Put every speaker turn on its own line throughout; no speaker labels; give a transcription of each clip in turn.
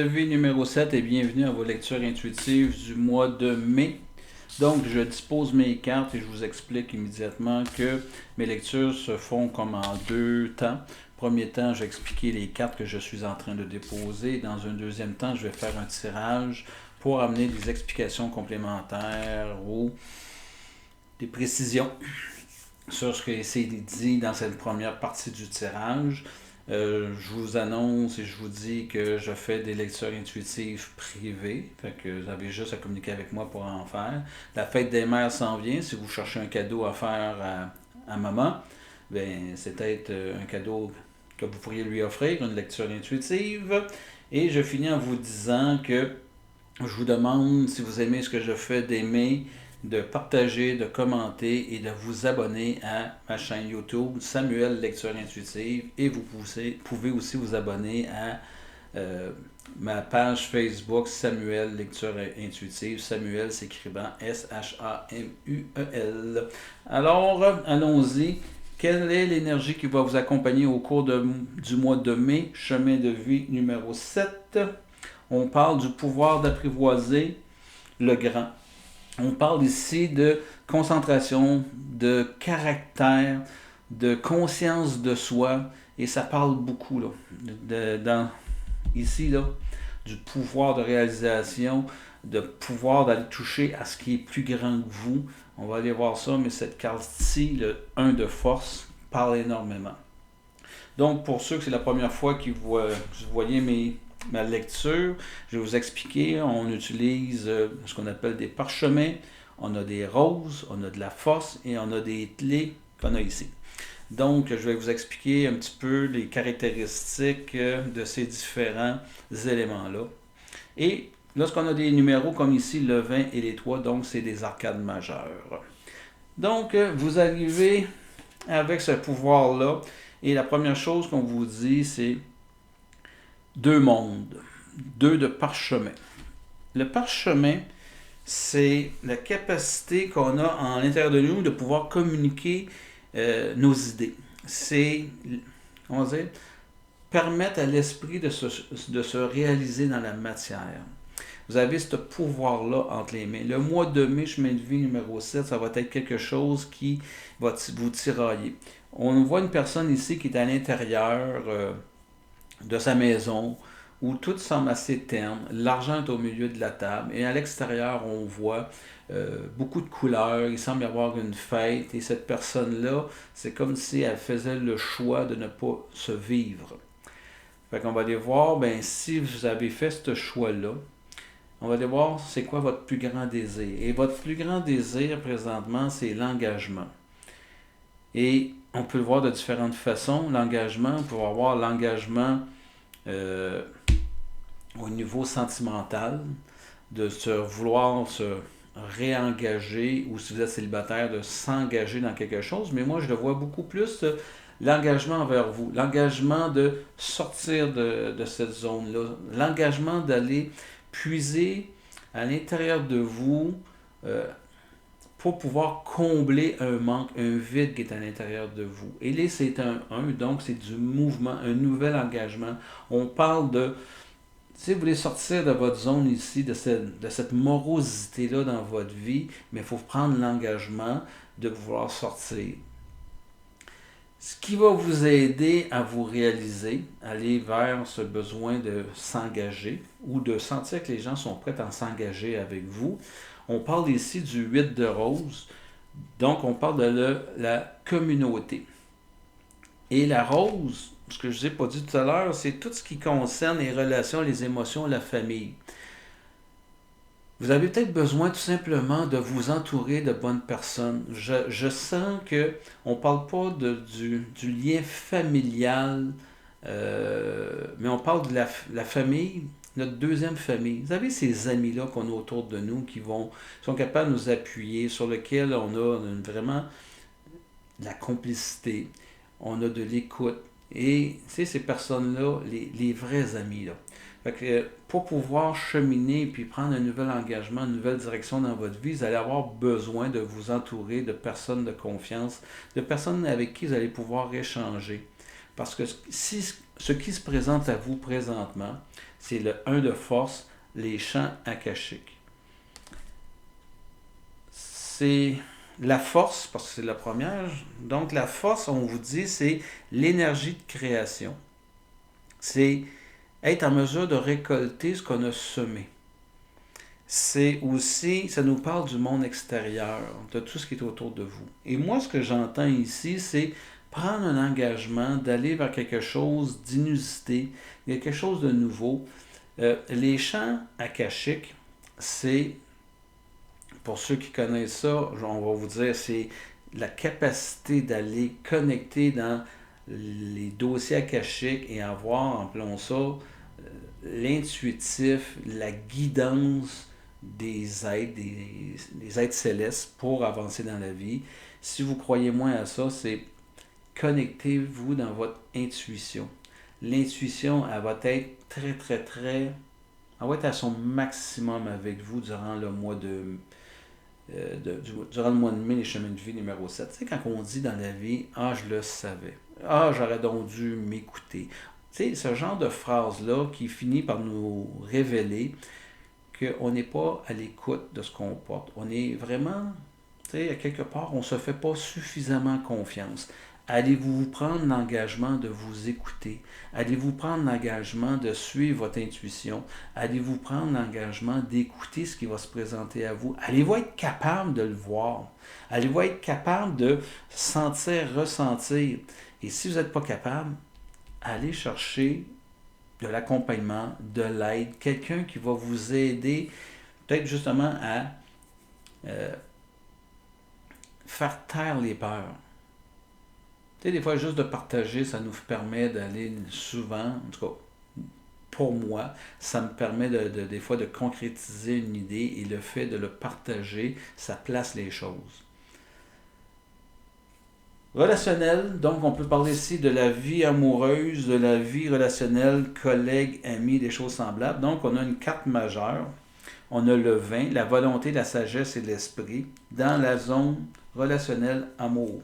vie numéro 7 et bienvenue à vos lectures intuitives du mois de mai. Donc, je dispose mes cartes et je vous explique immédiatement que mes lectures se font comme en deux temps. Premier temps, je vais expliquer les cartes que je suis en train de déposer. Dans un deuxième temps, je vais faire un tirage pour amener des explications complémentaires ou des précisions sur ce qui est dit dans cette première partie du tirage. Je vous annonce et je vous dis que je fais des lectures intuitives privées. Fait que vous avez juste à communiquer avec moi pour en faire. La fête des mères s'en vient. Si vous cherchez un cadeau à faire à maman, ben, c'est peut-être un cadeau que vous pourriez lui offrir, une lecture intuitive. Et je finis en vous disant que je vous demande, si vous aimez ce que je fais, d'aimer, de partager, de commenter et de vous abonner à ma chaîne YouTube Samuel Lecture Intuitive. Et vous pouvez aussi vous abonner à ma page Facebook Samuel Lecture Intuitive. Samuel s'écrivant S-H-A-M-U-E-L. Alors, allons-y. Quelle est l'énergie qui va vous accompagner au cours du mois de mai? Chemin de vie numéro 7. On parle du pouvoir d'apprivoiser le grand. On parle ici de concentration, de caractère, de conscience de soi, et ça parle beaucoup là, ici là, du pouvoir de réalisation, de pouvoir d'aller toucher à ce qui est plus grand que vous. On va aller voir ça, mais cette carte-ci, le 1 de force, parle énormément. Donc, pour ceux que c'est la première fois que vous voyez ma lecture, je vais vous expliquer, on utilise ce qu'on appelle des parchemins, on a des roses, on a de la force et on a des clés qu'on a ici. Donc, je vais vous expliquer un petit peu les caractéristiques de ces différents éléments-là. Et lorsqu'on a des numéros comme ici, le 20 et les 3, donc c'est des arcades majeures. Donc, vous arrivez avec ce pouvoir-là, et la première chose qu'on vous dit, c'est deux mondes, deux de parchemin. Le parchemin, c'est la capacité qu'on a en l'intérieur de nous de pouvoir communiquer nos idées. C'est, on va dire, permettre à l'esprit de se réaliser dans la matière. Vous avez ce pouvoir-là entre les mains. Le mois de mai, chemin de vie numéro 7, ça va être quelque chose qui va vous tirailler. On voit une personne ici qui est à l'intérieur de sa maison, où tout semble assez terne, l'argent est au milieu de la table, et à l'extérieur, on voit beaucoup de couleurs, il semble y avoir une fête, et cette personne-là, c'est comme si elle faisait le choix de ne pas se vivre. Fait qu'on va aller voir, ben, si vous avez fait ce choix-là, on va aller voir c'est quoi votre plus grand désir. Et votre plus grand désir, présentement, c'est l'engagement. Et on peut le voir de différentes façons. L'engagement, on peut avoir l'engagement au niveau sentimental, de vouloir se réengager, ou si vous êtes célibataire, de s'engager dans quelque chose. Mais moi, je le vois beaucoup plus l'engagement envers vous, l'engagement de sortir de cette zone-là, l'engagement d'aller puiser à l'intérieur de vous pour pouvoir combler un manque, un vide qui est à l'intérieur de vous. Et là, c'est un 1, donc c'est du mouvement, un nouvel engagement. On parle de, si vous voulez sortir de votre zone ici, de cette morosité-là dans votre vie, mais il faut prendre l'engagement de vouloir sortir. Ce qui va vous aider à vous réaliser, aller vers ce besoin de s'engager ou de sentir que les gens sont prêts à s'engager avec vous. On parle ici du 8 de rose, donc on parle de la communauté. Et la rose, ce que je vous ai pas dit tout à l'heure, c'est tout ce qui concerne les relations, les émotions, la famille. Vous avez peut-être besoin tout simplement de vous entourer de bonnes personnes. Je sens qu'on ne parle pas du lien familial, mais on parle de la famille, notre deuxième famille. Vous avez ces amis-là qu'on a autour de nous qui sont capables de nous appuyer, sur lesquels on a vraiment de la complicité, on a de l'écoute. Et c'est ces personnes-là, les vrais amis, là. Fait que pour pouvoir cheminer puis prendre un nouvel engagement, une nouvelle direction dans votre vie, vous allez avoir besoin de vous entourer de personnes de confiance, de personnes avec qui vous allez pouvoir échanger. Parce que si ce qui se présente à vous présentement, c'est le 1 de force, les champs akashiques. C'est la force, parce que c'est la première. Donc la force, on vous dit, c'est l'énergie de création. C'est être en mesure de récolter ce qu'on a semé. C'est aussi, ça nous parle du monde extérieur, de tout ce qui est autour de vous. Et moi, ce que j'entends ici, c'est prendre un engagement, d'aller vers quelque chose d'inusité, quelque chose de nouveau. Les champs akashiques, c'est, pour ceux qui connaissent ça, on va vous dire, c'est la capacité d'aller connecter dans les dossiers akashiques et avoir, appelons ça, l'intuitif, la guidance des êtres, des êtres célestes pour avancer dans la vie. Si vous croyez moins à ça, c'est connectez-vous dans votre intuition. L'intuition, elle va être elle va être à son maximum avec vous durant le mois durant le mois de mai, les chemins de vie numéro 7. Tu sais, quand on dit dans la vie, ah, je le savais. Ah, j'aurais donc dû m'écouter. Tu sais, ce genre de phrase-là qui finit par nous révéler qu'on n'est pas à l'écoute de ce qu'on porte. On est vraiment, tu sais, à quelque part, on ne se fait pas suffisamment confiance. Allez-vous prendre l'engagement de vous écouter? Allez-vous prendre l'engagement de suivre votre intuition? Allez-vous prendre l'engagement d'écouter ce qui va se présenter à vous? Allez-vous être capable de le voir? Allez-vous être capable de sentir, ressentir? Et si vous n'êtes pas capable, allez chercher de l'accompagnement, de l'aide, quelqu'un qui va vous aider peut-être justement à faire taire les peurs. Tu sais, des fois, juste de partager, ça nous permet d'aller souvent, en tout cas, pour moi, ça me permet des fois de concrétiser une idée et le fait de le partager, ça place les choses. Relationnel, donc on peut parler ici de la vie amoureuse, de la vie relationnelle, collègues, amis, des choses semblables. Donc on a une carte majeure, on a le 20, la volonté, la sagesse et l'esprit dans la zone relationnelle amour.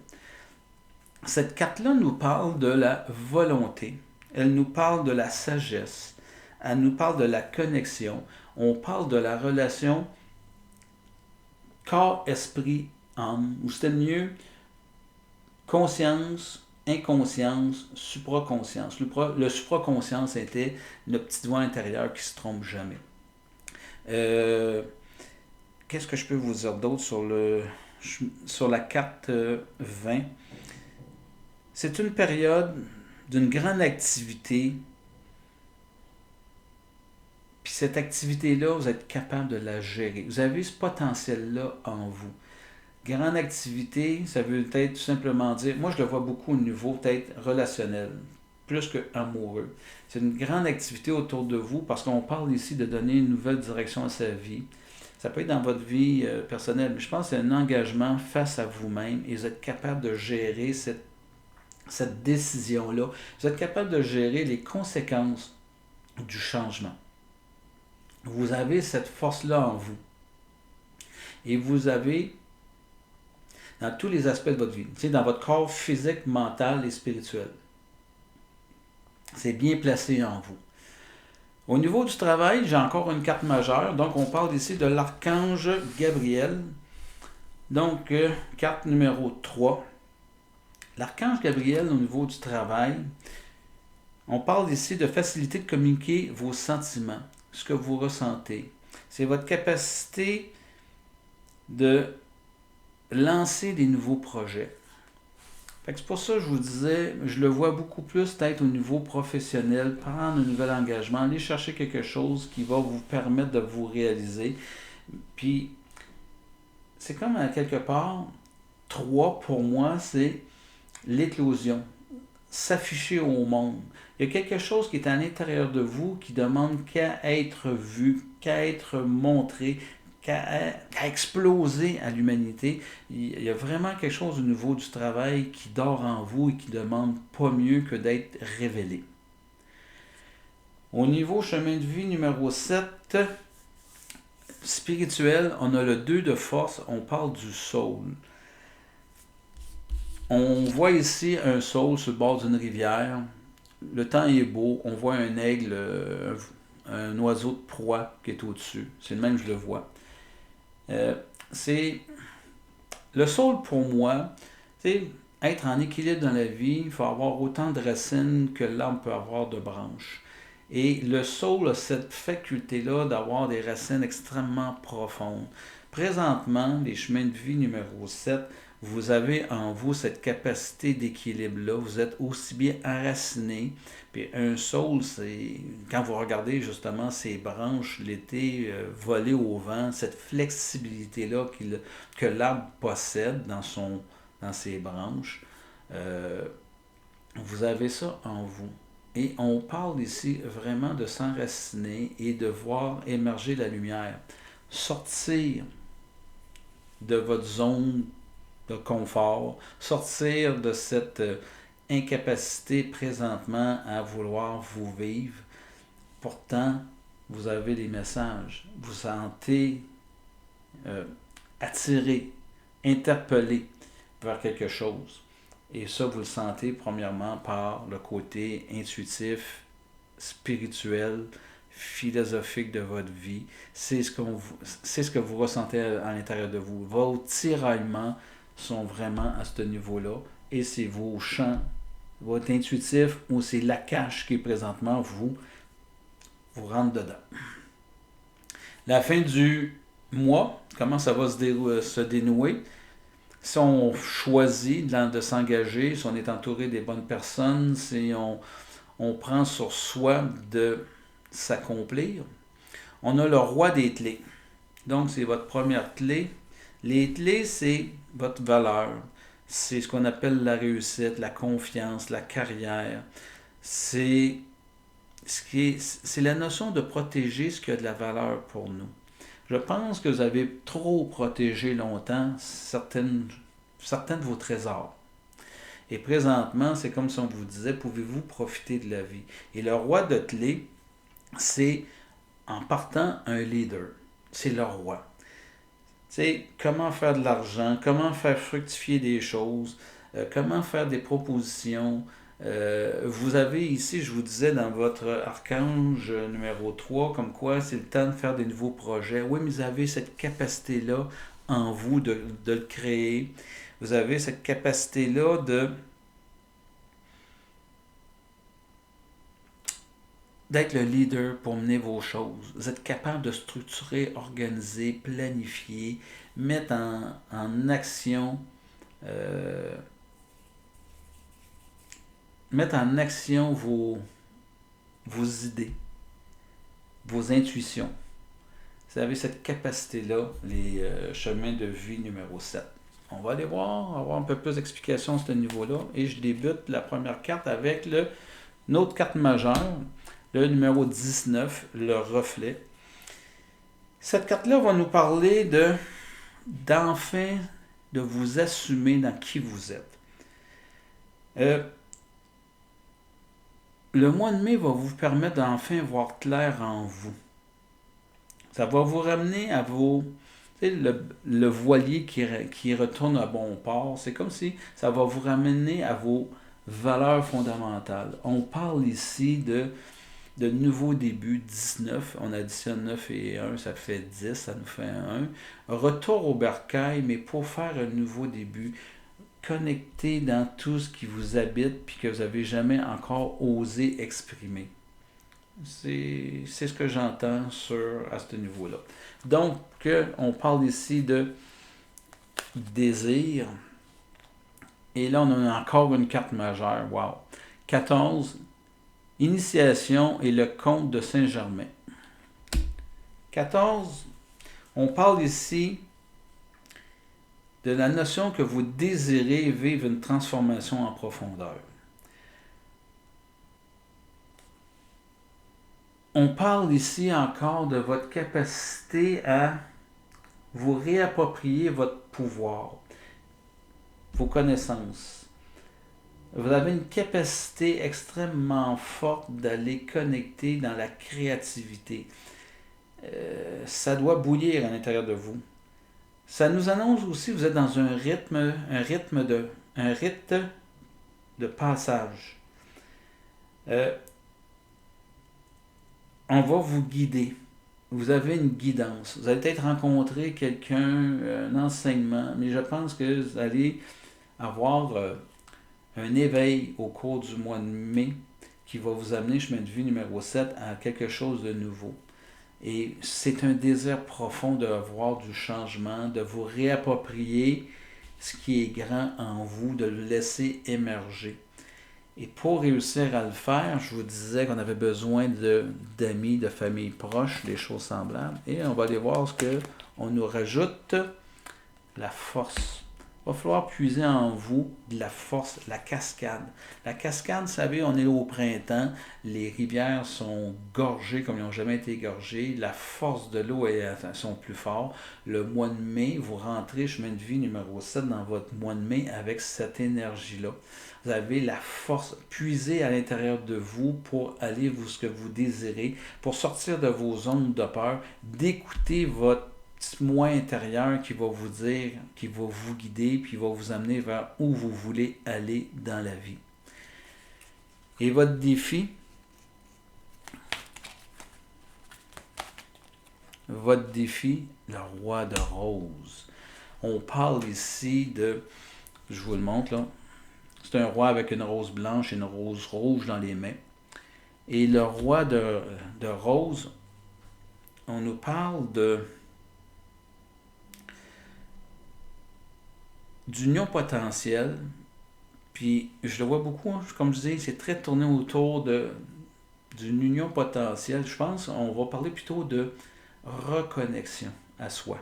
Cette carte-là nous parle de la volonté, elle nous parle de la sagesse, elle nous parle de la connexion, on parle de la relation corps, esprit, âme, ou c'était mieux conscience, inconscience, supraconscience. Le supraconscience était le petit doigt intérieur qui ne se trompe jamais. Qu'est-ce que je peux vous dire d'autre sur la carte 20? C'est une période d'une grande activité. Puis cette activité-là, vous êtes capable de la gérer. Vous avez ce potentiel-là en vous. Grande activité, ça veut peut-être tout simplement dire, moi je le vois beaucoup au niveau peut-être relationnel, plus que amoureux. C'est une grande activité autour de vous parce qu'on parle ici de donner une nouvelle direction à sa vie. Ça peut être dans votre vie personnelle, mais je pense que c'est un engagement face à vous-même et vous êtes capable de gérer cette décision-là. Vous êtes capable de gérer les conséquences du changement. Vous avez cette force-là en vous. Et vous avez dans tous les aspects de votre vie, dans votre corps physique, mental et spirituel. C'est bien placé en vous. Au niveau du travail, j'ai encore une carte majeure. Donc, on parle ici de l'archange Gabriel. Donc, carte numéro 3. L'archange Gabriel, au niveau du travail, on parle ici de facilité de communiquer vos sentiments, ce que vous ressentez. C'est votre capacité de lancer des nouveaux projets. C'est pour ça que je vous disais, je le vois beaucoup plus peut-être au niveau professionnel, prendre un nouvel engagement, aller chercher quelque chose qui va vous permettre de vous réaliser. Puis, c'est comme à quelque part, 3 pour moi, c'est l'éclosion, s'afficher au monde. Il y a quelque chose qui est à l'intérieur de vous qui demande qu'à être vu, qu'à être montré, qu'à exploser à l'humanité. Il y a vraiment quelque chose au niveau du travail qui dort en vous et qui demande pas mieux que d'être révélé. Au niveau chemin de vie numéro 7, spirituel, on a le 2 de force, on parle du soul. On voit ici un saule sur le bord d'une rivière. Le temps est beau. On voit un aigle, un oiseau de proie qui est au-dessus. C'est le même que je le vois. C'est le saule pour moi, c'est être en équilibre dans la vie. Il faut avoir autant de racines que l'arbre peut avoir de branches. Et le saule a cette faculté-là d'avoir des racines extrêmement profondes. Présentement, les chemins de vie numéro 7, vous avez en vous cette capacité d'équilibre-là. Vous êtes aussi bien enraciné. Puis un saule, c'est quand vous regardez justement ses branches l'été voler au vent, cette flexibilité-là que l'arbre possède dans ses branches, euh, vous avez ça en vous. Et on parle ici vraiment de s'enraciner et de voir émerger la lumière. Sortir de votre zone de confort, sortir de cette incapacité présentement à vouloir vous vivre. Pourtant, vous avez des messages. Vous sentez euh, attiré, interpellé vers quelque chose. Et ça, vous le sentez premièrement par le côté intuitif, spirituel, philosophique de votre vie. C'est ce que vous ressentez à l'intérieur de vous. Vos tiraillements sont vraiment à ce niveau-là. Et c'est vos champs, votre intuitif, ou c'est la cache qui est présentement, vous rentre dedans. La fin du mois, comment ça va se dénouer? Si on choisit de s'engager, si on est entouré des bonnes personnes, si on prend sur soi de s'accomplir, on a le roi des clés. Donc, c'est votre première clé. Les clés, c'est votre valeur. C'est ce qu'on appelle la réussite, la confiance, la carrière. C'est la notion de protéger ce qui a de la valeur pour nous. Je pense que vous avez trop protégé longtemps certains de vos trésors. Et présentement, c'est comme si on vous disait, pouvez-vous profiter de la vie? Et le roi de clés, c'est en partant un leader. C'est le roi. C'est comment faire de l'argent, comment faire fructifier des choses, comment faire des propositions. Vous avez ici, je vous disais dans votre archange numéro 3, comme quoi c'est le temps de faire des nouveaux projets. Oui, mais vous avez cette capacité-là en vous de le créer. Vous avez cette capacité-là d'être le leader pour mener vos choses. Vous êtes capable de structurer, organiser, planifier, mettre en action, euh, mettre en action vos idées, vos intuitions. Vous avez cette capacité-là, les chemins de vie numéro 7. On va aller voir, avoir un peu plus d'explications à ce niveau-là. Et je débute la première carte avec une autre carte majeure, le numéro 19, le reflet. Cette carte-là va nous parler d'enfin de vous assumer dans qui vous êtes. Le mois de mai va vous permettre d'enfin voir clair en vous. Ça va vous ramener à vos... Le voilier qui retourne à bon port, c'est comme si ça va vous ramener à vos valeurs fondamentales. On parle ici de nouveau début, 19, on additionne 9 et 1, ça fait 10, ça nous fait 1. Retour au bercail, mais pour faire un nouveau début, connecté dans tout ce qui vous habite puis que vous n'avez jamais encore osé exprimer. C'est ce que j'entends à ce niveau-là. Donc, on parle ici de désir. Et là, on a encore une carte majeure. Wow! 14, initiation et le comte de Saint-Germain. 14, on parle ici de la notion que vous désirez vivre une transformation en profondeur. On parle ici encore de votre capacité à vous réapproprier votre pouvoir, vos connaissances. Vous avez une capacité extrêmement forte d'aller connecter dans la créativité. Ça doit bouillir à l'intérieur de vous. Ça nous annonce aussi que vous êtes dans un rythme un rite de passage. On va vous guider. Vous avez une guidance. Vous allez peut-être rencontrer quelqu'un, un enseignement, mais je pense que vous allez avoir un éveil au cours du mois de mai qui va vous amener, chemin de vie numéro 7, à quelque chose de nouveau. Et c'est un désir profond de voir du changement, de vous réapproprier ce qui est grand en vous, de le laisser émerger. Et pour réussir à le faire, je vous disais qu'on avait besoin d'amis, de familles proches, des choses semblables. Et on va aller voir ce qu'on nous rajoute, la force. Il va falloir puiser en vous de la force, la cascade. La cascade, vous savez, on est au printemps, les rivières sont gorgées comme elles n'ont jamais été gorgées, la force de l'eau est sont plus fortes. Le mois de mai, vous rentrez chemin de vie numéro 7 dans votre mois de mai avec cette énergie-là. Vous avez la force puisée à l'intérieur de vous pour aller vous ce que vous désirez, pour sortir de vos zones de peur, d'écouter votre petit moi intérieur qui va vous dire, qui va vous guider, puis va vous amener vers où vous voulez aller dans la vie. Et votre défi, le roi de rose. On parle ici de, je vous le montre là, c'est un roi avec une rose blanche et une rose rouge dans les mains. Et le roi de rose, on nous parle d'union potentielle, puis je le vois beaucoup, hein, comme je dis, c'est très tourné autour d'une union potentielle. Je pense qu'on va parler plutôt de reconnexion à soi.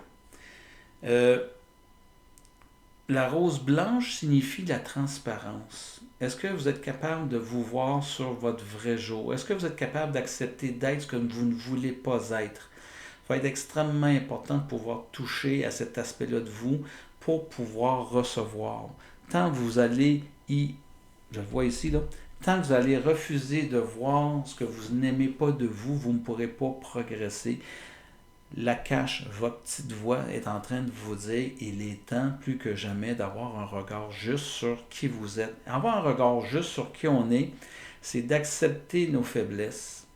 La rose blanche signifie la transparence. Est-ce que vous êtes capable de vous voir sur votre vrai jour? Est-ce que vous êtes capable d'accepter d'être ce que vous ne voulez pas être? Ça va être extrêmement important de pouvoir toucher à cet aspect-là de vous pour pouvoir recevoir. Tant que vous allez je le vois ici, là, tant que vous allez refuser de voir ce que vous n'aimez pas de vous, vous ne pourrez pas progresser. La cache, votre petite voix est en train de vous dire, il est temps plus que jamais d'avoir un regard juste sur qui vous êtes. Avoir un regard juste sur qui on est, c'est d'accepter nos faiblesses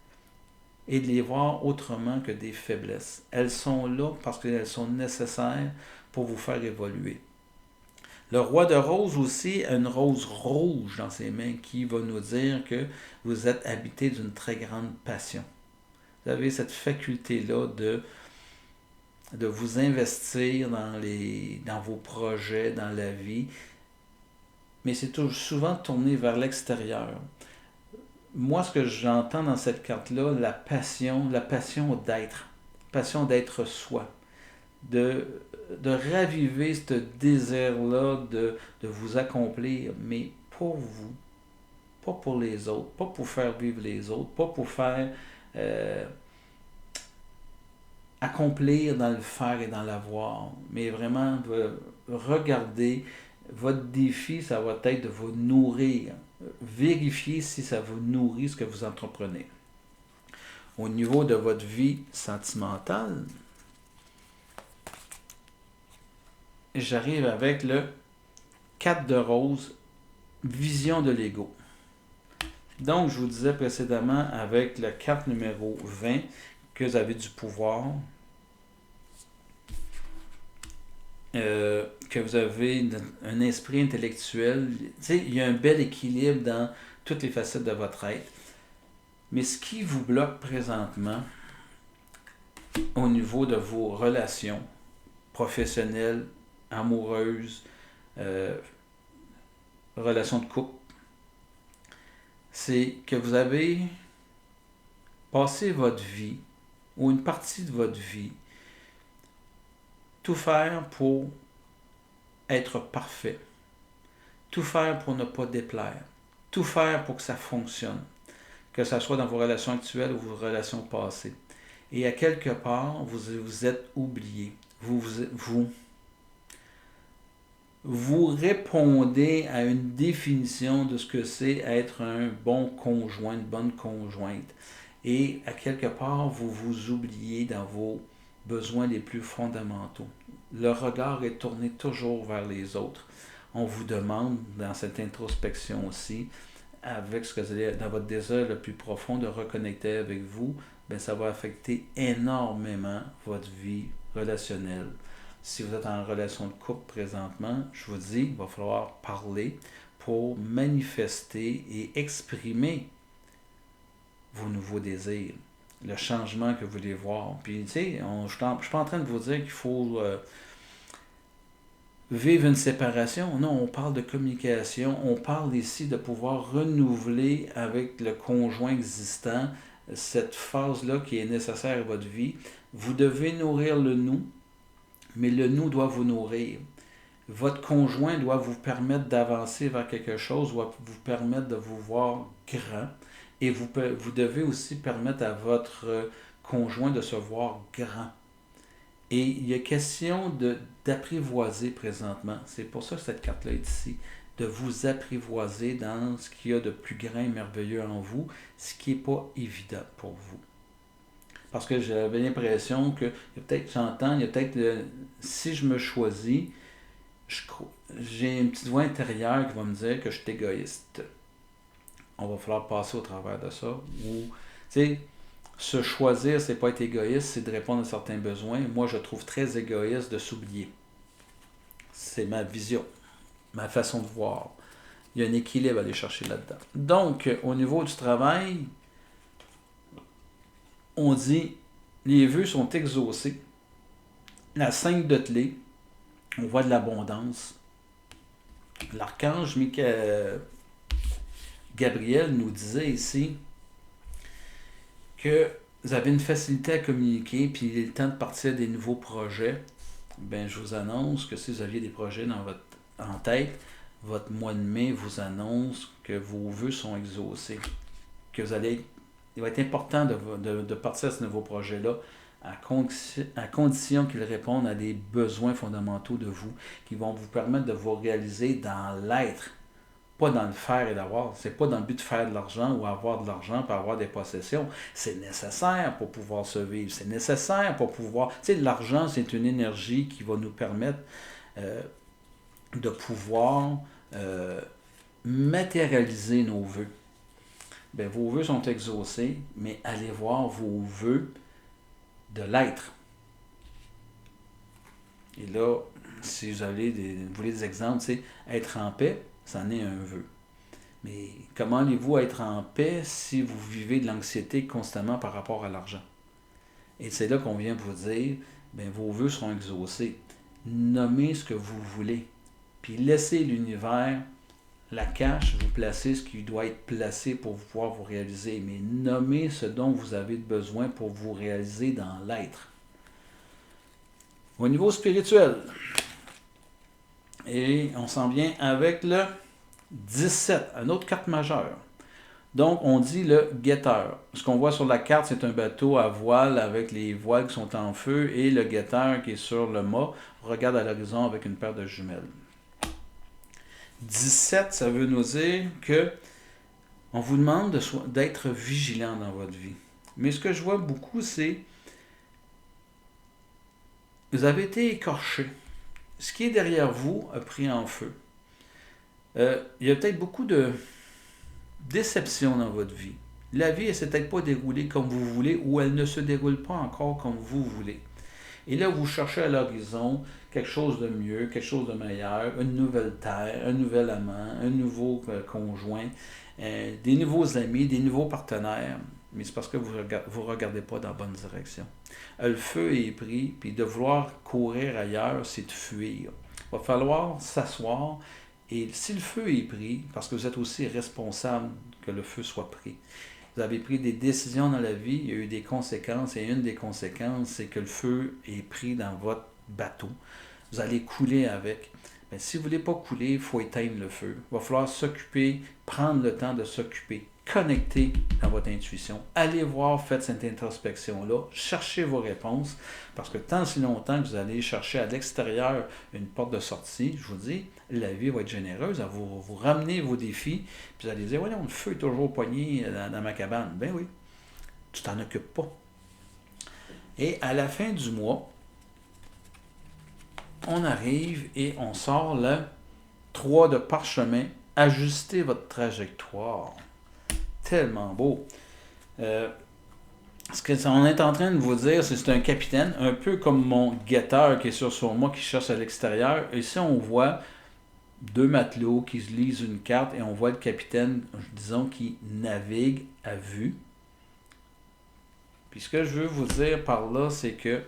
et de les voir autrement que des faiblesses. Elles sont là parce qu'elles sont nécessaires pour vous faire évoluer. Le roi de rose aussi a une rose rouge dans ses mains qui va nous dire que vous êtes habité d'une très grande passion. Vous avez cette faculté-là de vous investir dans vos projets, dans la vie, mais c'est souvent tourné vers l'extérieur. Moi, ce que j'entends dans cette carte-là, la passion d'être soi, de raviver ce désir-là de vous accomplir, mais pour vous, pas pour les autres, pas pour faire vivre les autres, pas pour faire accomplir dans le faire et dans l'avoir, mais vraiment regarder votre défi, ça va être de vous nourrir. Vérifiez si ça vous nourrit ce que vous entreprenez. Au niveau de votre vie sentimentale, j'arrive avec le 4 de rose, vision de l'ego. Donc, je vous disais précédemment avec le 4 numéro 20 que vous avez du pouvoir, que vous avez un esprit intellectuel. Tu sais, il y a un bel équilibre dans toutes les facettes de votre être. Mais ce qui vous bloque présentement au niveau de vos relations professionnelles, amoureuses, relations de couple, c'est que vous avez passé votre vie, ou une partie de votre vie, tout faire pour être parfait, tout faire pour ne pas déplaire, tout faire pour que ça fonctionne, que ce soit dans vos relations actuelles ou vos relations passées. Et à quelque part, vous êtes oublié. Vous répondez à une définition de ce que c'est être un bon conjoint, une bonne conjointe. Et à quelque part, vous vous oubliez dans vos besoins les plus fondamentaux. Le regard est tourné toujours vers les autres. on vous demande dans cette introspection aussi, avec ce que vous avez dans votre désir le plus profond de reconnecter avec vous, bien, ça va affecter énormément votre vie relationnelle. Si vous êtes en relation de couple présentement, je vous dis, il va falloir parler pour manifester et exprimer vos nouveaux désirs, le changement que vous voulez voir. Puis, tu sais, je ne suis pas en train de vous dire qu'il faut vivre une séparation. Non, on parle de communication. On parle ici de pouvoir renouveler avec le conjoint existant cette phase-là qui est nécessaire à votre vie. Vous devez nourrir le nous, mais le nous doit vous nourrir. Votre conjoint doit vous permettre d'avancer vers quelque chose, doit vous permettre de vous voir grand. Et vous devez aussi permettre à votre conjoint de se voir grand. Et il y a question d'apprivoiser présentement. C'est pour ça que cette carte-là est ici. De vous apprivoiser dans ce qu'il y a de plus grand et merveilleux en vous, ce qui n'est pas évident pour vous. Parce que j'avais l'impression que, j'entends, il y a peut-être, si je me choisis, j'ai une petite voix intérieure qui va me dire que je suis égoïste. On va falloir passer au travers de ça. Ou, tu sais, se choisir, c'est pas être égoïste, c'est de répondre à certains besoins. Moi, je trouve très égoïste de s'oublier. C'est ma vision, ma façon de voir. Il y a un équilibre à aller chercher là-dedans. Donc, au niveau du travail, on dit, les vœux sont exaucés. La 5 de clé, on voit de l'abondance. L'archange Gabriel nous disait ici que vous avez une facilité à communiquer, puis il est le temps de partir des nouveaux projets. Ben, je vous annonce que si vous aviez des projets en tête, votre mois de mai vous annonce que vos vœux sont exaucés. Que il va être important de partir à ce nouveau projet-là à condition qu'ils répondent à des besoins fondamentaux de vous, qui vont vous permettre de vous réaliser dans l'être, pas dans le faire et d'avoir. C'est pas dans le but de faire de l'argent ou avoir de l'argent pour avoir des possessions. C'est nécessaire pour pouvoir se vivre. C'est nécessaire pour pouvoir... Tu sais, l'argent, c'est une énergie qui va nous permettre de pouvoir matérialiser nos vœux. Bien, vos vœux sont exaucés, mais allez voir vos vœux de l'être. Et là, si vous voulez des exemples, tu sais, être en paix, c'en est un vœu. Mais comment allez-vous être en paix si vous vivez de l'anxiété constamment par rapport à l'argent? Et c'est là qu'on vient vous dire, bien, vos vœux seront exaucés. Nommez ce que vous voulez. Puis laissez l'univers, la cache, vous placer ce qui doit être placé pour pouvoir vous réaliser. Mais nommez ce dont vous avez besoin pour vous réaliser dans l'être. Au niveau spirituel, et on s'en vient avec le 17, une autre carte majeure. Donc, on dit le guetteur. Ce qu'on voit sur la carte, c'est un bateau à voile avec les voiles qui sont en feu et le guetteur qui est sur le mât regarde à l'horizon avec une paire de jumelles. 17, ça veut nous dire que on vous demande d'être vigilant dans votre vie. Mais ce que je vois beaucoup, c'est vous avez été écorché. Ce qui est derrière vous a pris en feu. Il y a peut-être beaucoup de déception dans votre vie. La vie, elle ne s'est peut-être pas déroulée comme vous voulez ou elle ne se déroule pas encore comme vous voulez. Et là, vous cherchez à l'horizon quelque chose de mieux, quelque chose de meilleur, une nouvelle terre, un nouvel amant, un nouveau conjoint, des nouveaux amis, des nouveaux partenaires. Mais c'est parce que vous ne regardez pas dans la bonne direction. Le feu est pris, puis de vouloir courir ailleurs, c'est de fuir. Il va falloir s'asseoir, et si le feu est pris, parce que vous êtes aussi responsable que le feu soit pris, vous avez pris des décisions dans la vie, il y a eu des conséquences, et une des conséquences, c'est que le feu est pris dans votre bateau. Vous allez couler avec. Mais si vous ne voulez pas couler, il faut éteindre le feu. Il va falloir s'occuper, prendre le temps de s'occuper, connecter dans votre intuition. Allez voir, faites cette introspection-là, cherchez vos réponses, parce que tant si longtemps que vous allez chercher à l'extérieur une porte de sortie, je vous dis, la vie va être généreuse, à vous ramener vos défis, puis vous allez dire, voyons, le feu est toujours poigné dans ma cabane. Ben oui, tu t'en occupes pas. Et à la fin du mois, on arrive et on sort le 3 de parchemin. Ajustez votre trajectoire. Tellement beau. Ce qu'on est en train de vous dire, c'est un capitaine, un peu comme mon guetteur qui est sur moi, qui cherche à l'extérieur. Ici, on voit 2 matelots qui lisent une carte et on voit le capitaine, disons, qui navigue à vue. Puis ce que je veux vous dire par là, c'est que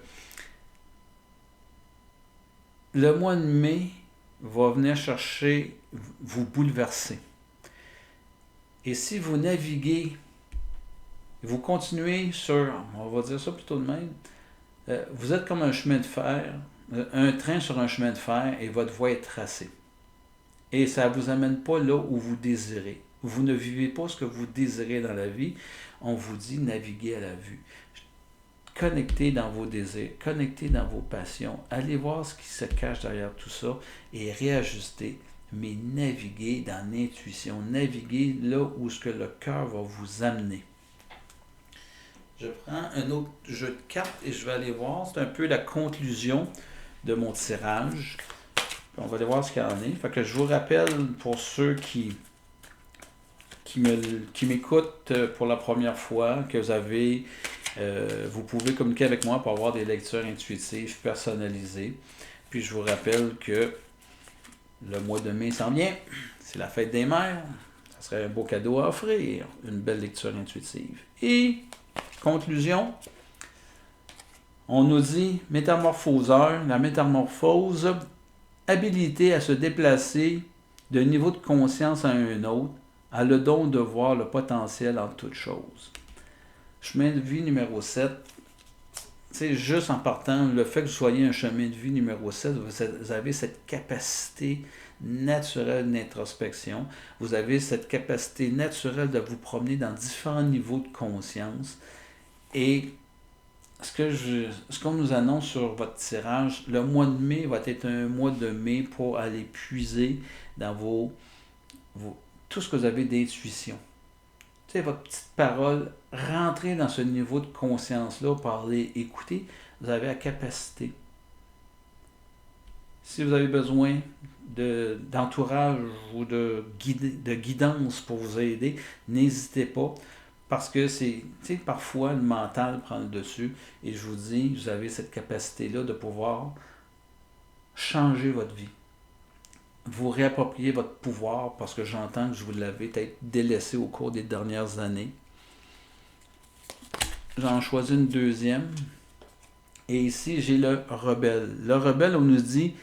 le mois de mai va venir chercher, vous bouleverser. Et si vous naviguez, vous continuez sur, on va dire ça plutôt de même, vous êtes comme un chemin de fer, un train sur un chemin de fer et votre voie est tracée. Et ça ne vous amène pas là où vous désirez. Vous ne vivez pas ce que vous désirez dans la vie. On vous dit naviguer à la vue. Connectez dans vos désirs, connectez dans vos passions. Allez voir ce qui se cache derrière tout ça et réajustez. Mais naviguez dans l'intuition. Naviguez là où ce que le cœur va vous amener. Je prends un autre jeu de cartes et je vais aller voir. C'est un peu la conclusion de mon tirage. On va aller voir ce qu'il y en est. Fait que je vous rappelle, pour ceux qui m'écoutent pour la première fois, que vous pouvez communiquer avec moi pour avoir des lectures intuitives personnalisées. Puis je vous rappelle que le mois de mai s'en vient. C'est la fête des mères. Ça serait un beau cadeau à offrir. Une belle lecture intuitive. Et, conclusion, on nous dit métamorphoseur, la métamorphose, habilité à se déplacer d'un niveau de conscience à un autre, a le don de voir le potentiel en toutes choses. Chemin de vie numéro 7, c'est juste en partant, le fait que vous soyez un chemin de vie numéro 7, vous avez cette capacité naturelle d'introspection, vous avez cette capacité naturelle de vous promener dans différents niveaux de conscience. Et ce qu'on nous annonce sur votre tirage, le mois de mai va être un mois de mai pour aller puiser dans tout ce que vous avez d'intuition. Tu sais, votre petite parole, rentrez dans ce niveau de conscience-là, parler, écouter, vous avez la capacité. Si vous avez besoin d'entourage ou de guidance pour vous aider, n'hésitez pas. Parce que parfois le mental prend le dessus et je vous dis, vous avez cette capacité-là de pouvoir changer votre vie. Vous réapproprier votre pouvoir parce que j'entends que je vous l'avez peut-être délaissé au cours des dernières années. J'en choisis une deuxième. Et ici, j'ai le rebelle. Le rebelle, on nous dit,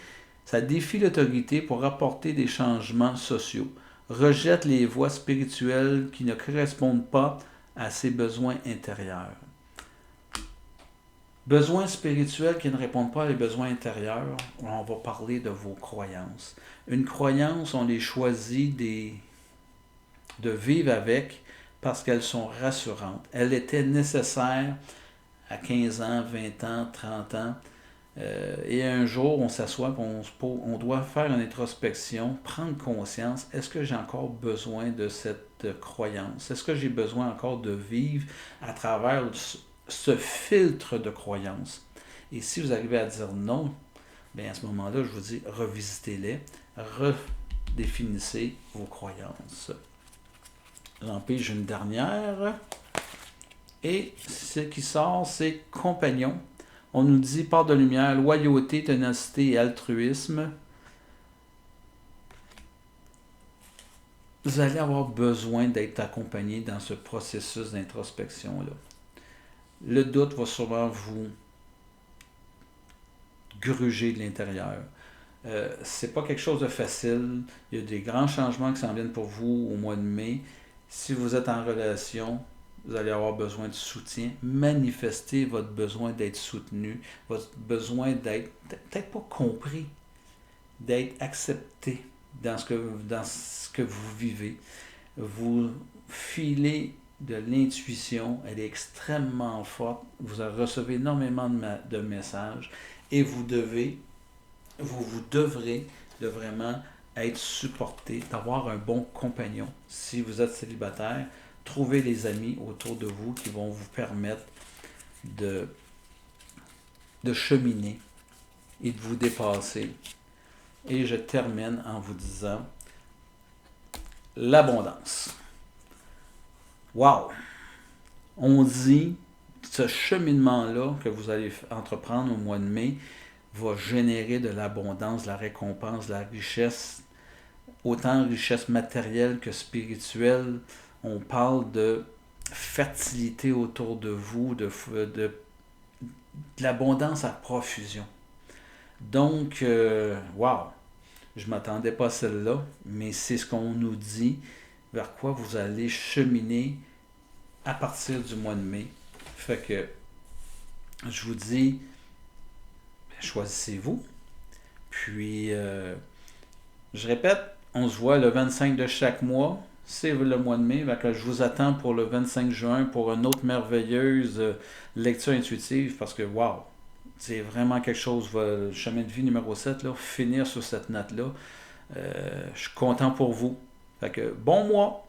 ça défie l'autorité pour apporter des changements sociaux. Rejette les voies spirituelles qui ne correspondent pas à ses besoins intérieurs. Besoins spirituels qui ne répondent pas à les besoins intérieurs, on va parler de vos croyances. Une croyance, on les choisit de vivre avec parce qu'elles sont rassurantes. Elles étaient nécessaires à 15 ans, 20 ans, 30 ans. Et un jour, on s'assoit, on doit faire une introspection, prendre conscience, est-ce que j'ai encore besoin de cette croyance? Est-ce que j'ai besoin encore de vivre à travers ce filtre de croyance? Et si vous arrivez à dire non, bien à ce moment-là, je vous dis, revisitez-les, redéfinissez vos croyances. J'en pige une dernière. Et ce qui sort, c'est compagnon. On nous dit part de lumière, loyauté, ténacité et altruisme. Vous allez avoir besoin d'être accompagné dans ce processus d'introspection-là. Le doute va sûrement vous gruger de l'intérieur. C'est pas quelque chose de facile. Il y a des grands changements qui s'en viennent pour vous au mois de mai. Si vous êtes en relation, vous allez avoir besoin de soutien. Manifestez votre besoin d'être soutenu, votre besoin d'être, peut-être pas compris, d'être accepté dans ce que vous vivez. Vous filez de l'intuition, elle est extrêmement forte. Vous recevez énormément de messages et vous devrez de vraiment être supporté, d'avoir un bon compagnon. Si vous êtes célibataire, trouvez des amis autour de vous qui vont vous permettre de cheminer et de vous dépasser Et je termine en vous disant l'abondance. Wow! On dit ce cheminement-là que vous allez entreprendre au mois de mai va générer de l'abondance, de la récompense, de la richesse, autant richesse matérielle que spirituelle. On parle de fertilité autour de vous, de l'abondance à profusion. Donc, wow, je ne m'attendais pas à celle-là, mais c'est ce qu'on nous dit, vers quoi vous allez cheminer à partir du mois de mai. Fait que, je vous dis, choisissez-vous. Puis, je répète, on se voit le 25 de chaque mois. C'est le mois de mai. Que je vous attends pour le 25 juin pour une autre merveilleuse lecture intuitive parce que, wow, c'est vraiment quelque chose. Le chemin de vie numéro 7, là, finir sur cette note-là. Je suis content pour vous. Fait que, bon mois!